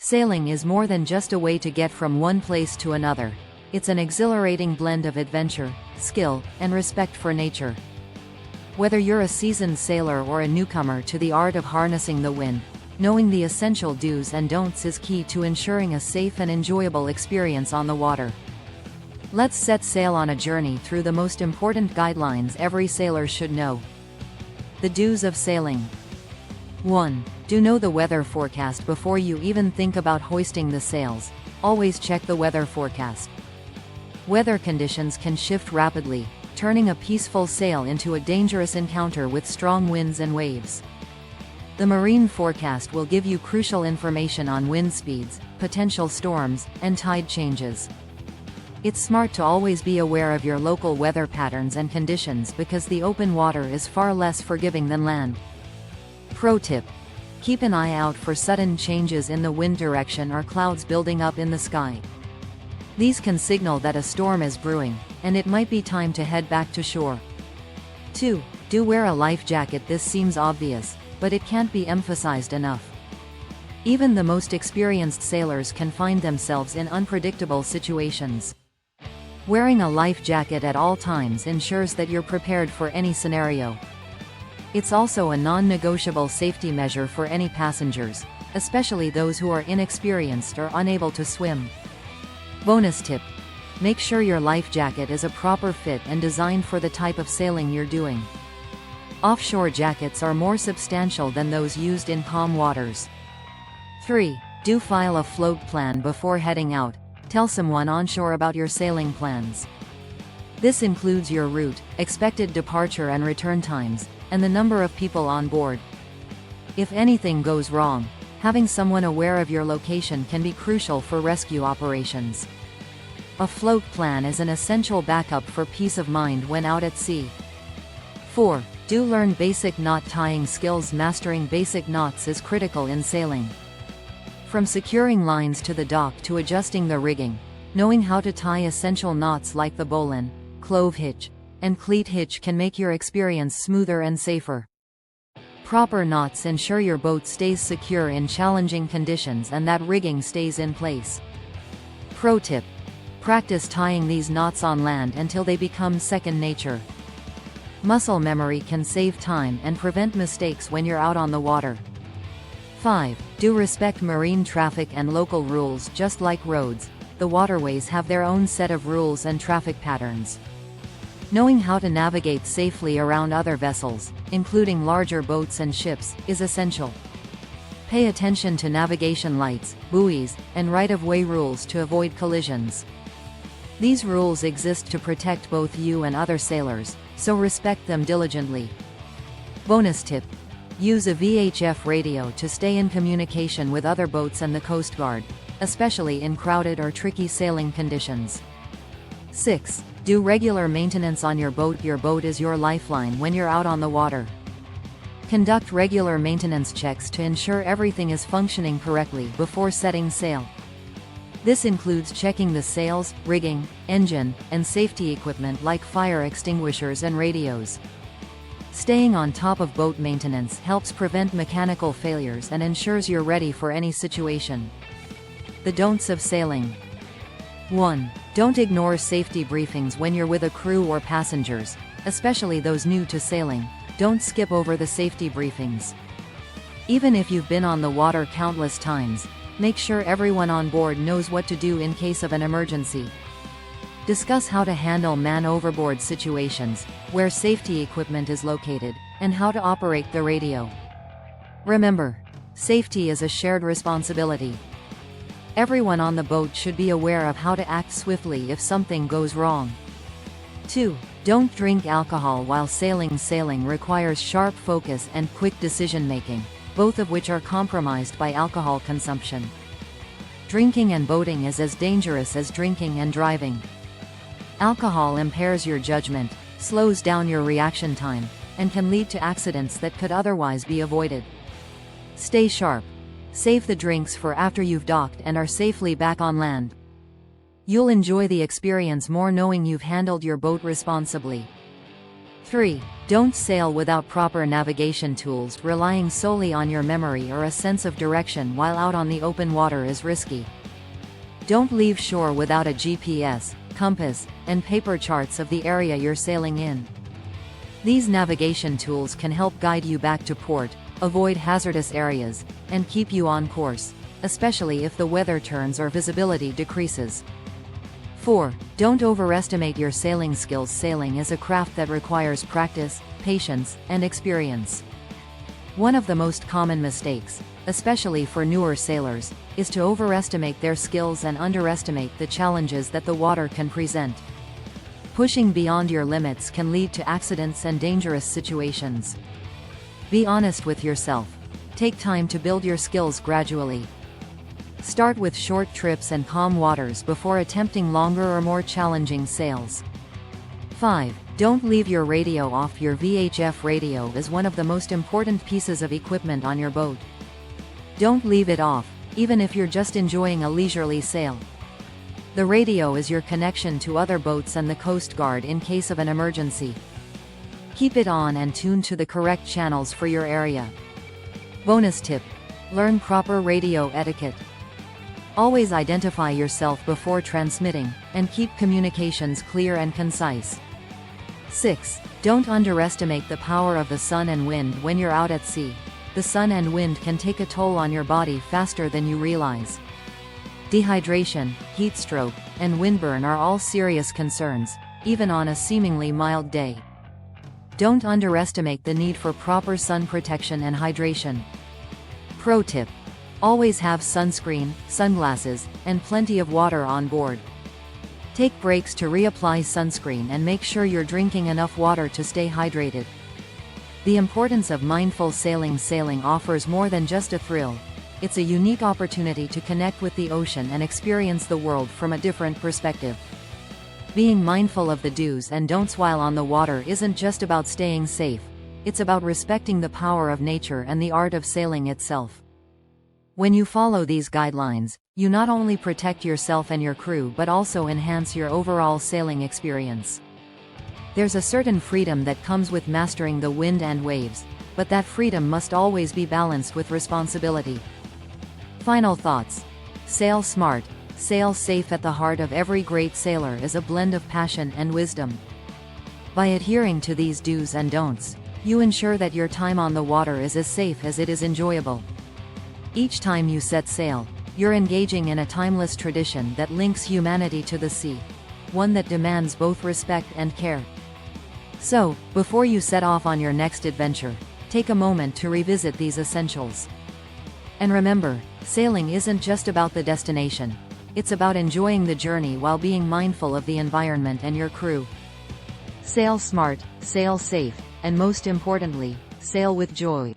Sailing is more than just a way to get from one place to another. It's an exhilarating blend of adventure, skill, and respect for nature. Whether you're a seasoned sailor or a newcomer to the art of harnessing the wind, knowing the essential do's and don'ts is key to ensuring a safe and enjoyable experience on the water. Let's set sail on a journey through the most important guidelines every sailor should know. The do's of sailing. 1. Do know the weather forecast before you even think about hoisting the sails. Always check the weather forecast. Weather conditions can shift rapidly, turning a peaceful sail into a dangerous encounter with strong winds and waves. The marine forecast will give you crucial information on wind speeds, potential storms, and tide changes. It's smart to always be aware of your local weather patterns and conditions because the open water is far less forgiving than land. Pro tip: keep an eye out for sudden changes in the wind direction or clouds building up in the sky. These can signal that a storm is brewing, and it might be time to head back to shore. 2. Do wear a life jacket. This seems obvious, but it can't be emphasized enough. Even the most experienced sailors can find themselves in unpredictable situations. Wearing a life jacket at all times ensures that you're prepared for any scenario. It's also a non-negotiable safety measure for any passengers, especially those who are inexperienced or unable to swim. Bonus tip: make sure your life jacket is a proper fit and designed for the type of sailing you're doing. Offshore jackets are more substantial than those used in calm waters. 3. Do file a float plan before heading out. Tell someone onshore about your sailing plans. This includes your route, expected departure and return times, and the number of people on board. If anything goes wrong, having someone aware of your location can be crucial for rescue operations. A float plan is an essential backup for peace of mind when out at sea. 4. Do learn basic knot tying skills. Mastering basic knots is critical in sailing. From securing lines to the dock to adjusting the rigging, knowing how to tie essential knots like the bowline, clove hitch, and cleat hitch can make your experience smoother and safer. Proper knots ensure your boat stays secure in challenging conditions and that rigging stays in place. Pro tip: practice tying these knots on land until they become second nature. Muscle memory can save time and prevent mistakes when you're out on the water. 5. Do respect marine traffic and local rules. Just like roads, the waterways have their own set of rules and traffic patterns. Knowing how to navigate safely around other vessels, including larger boats and ships, is essential. Pay attention to navigation lights, buoys, and right-of-way rules to avoid collisions. These rules exist to protect both you and other sailors, so respect them diligently. Bonus tip: use a VHF radio to stay in communication with other boats and the Coast Guard, especially in crowded or tricky sailing conditions. 6. Do regular maintenance on your boat. Your boat is your lifeline when you're out on the water. Conduct regular maintenance checks to ensure everything is functioning correctly before setting sail. This includes checking the sails, rigging, engine, and safety equipment like fire extinguishers and radios. Staying on top of boat maintenance helps prevent mechanical failures and ensures you're ready for any situation. The don'ts of sailing. 1. Don't ignore safety briefings when you're with a crew or passengers, especially those new to sailing. Don't skip over the safety briefings. Even if you've been on the water countless times, make sure everyone on board knows what to do in case of an emergency. Discuss how to handle man-overboard situations, where safety equipment is located, and how to operate the radio. Remember, safety is a shared responsibility. Everyone on the boat should be aware of how to act swiftly if something goes wrong. 2. Don't drink alcohol while sailing. Sailing requires sharp focus and quick decision-making, both of which are compromised by alcohol consumption. Drinking and boating is as dangerous as drinking and driving. Alcohol impairs your judgment, slows down your reaction time, and can lead to accidents that could otherwise be avoided. Stay sharp. Save the drinks for after you've docked and are safely back on land. You'll enjoy the experience more knowing you've handled your boat responsibly. 3. Don't sail without proper navigation tools. Relying solely on your memory or a sense of direction while out on the open water is risky. Don't leave shore without a GPS, compass, and paper charts of the area you're sailing in. These navigation tools can help guide you back to port, avoid hazardous areas, and keep you on course, especially if the weather turns or visibility decreases. 4. Don't overestimate your sailing skills. Sailing is a craft that requires practice, patience, and experience. One of the most common mistakes, especially for newer sailors, is to overestimate their skills and underestimate the challenges that the water can present. Pushing beyond your limits can lead to accidents and dangerous situations. Be honest with yourself. Take time to build your skills gradually. Start with short trips and calm waters before attempting longer or more challenging sails. 5. Don't leave your radio off. Your VHF radio is one of the most important pieces of equipment on your boat. Don't leave it off, even if you're just enjoying a leisurely sail. The radio is your connection to other boats and the Coast Guard in case of an emergency. Keep it on and tuned to the correct channels for your area. Bonus tip: learn proper radio etiquette. Always identify yourself before transmitting, and keep communications clear and concise. 6. Don't underestimate the power of the sun and wind when you're out at sea. The sun and wind can take a toll on your body faster than you realize. Dehydration, heat stroke, and windburn are all serious concerns, even on a seemingly mild day. Don't underestimate the need for proper sun protection and hydration. Pro tip: always have sunscreen, sunglasses, and plenty of water on board. Take breaks to reapply sunscreen and make sure you're drinking enough water to stay hydrated. The importance of mindful sailing. Sailing offers more than just a thrill. It's a unique opportunity to connect with the ocean and experience the world from a different perspective. Being mindful of the do's and don'ts while on the water isn't just about staying safe. It's about respecting the power of nature and the art of sailing itself. When you follow these guidelines, you not only protect yourself and your crew but also enhance your overall sailing experience. There's a certain freedom that comes with mastering the wind and waves, but that freedom must always be balanced with responsibility. Final thoughts: sail smart, sail safe. At the heart of every great sailor is a blend of passion and wisdom. By adhering to these do's and don'ts, you ensure that your time on the water is as safe as it is enjoyable. Each time you set sail, you're engaging in a timeless tradition that links humanity to the sea, one that demands both respect and care. So, before you set off on your next adventure, take a moment to revisit these essentials. And remember, sailing isn't just about the destination. It's about enjoying the journey while being mindful of the environment and your crew. Sail smart, sail safe, and most importantly, sail with joy.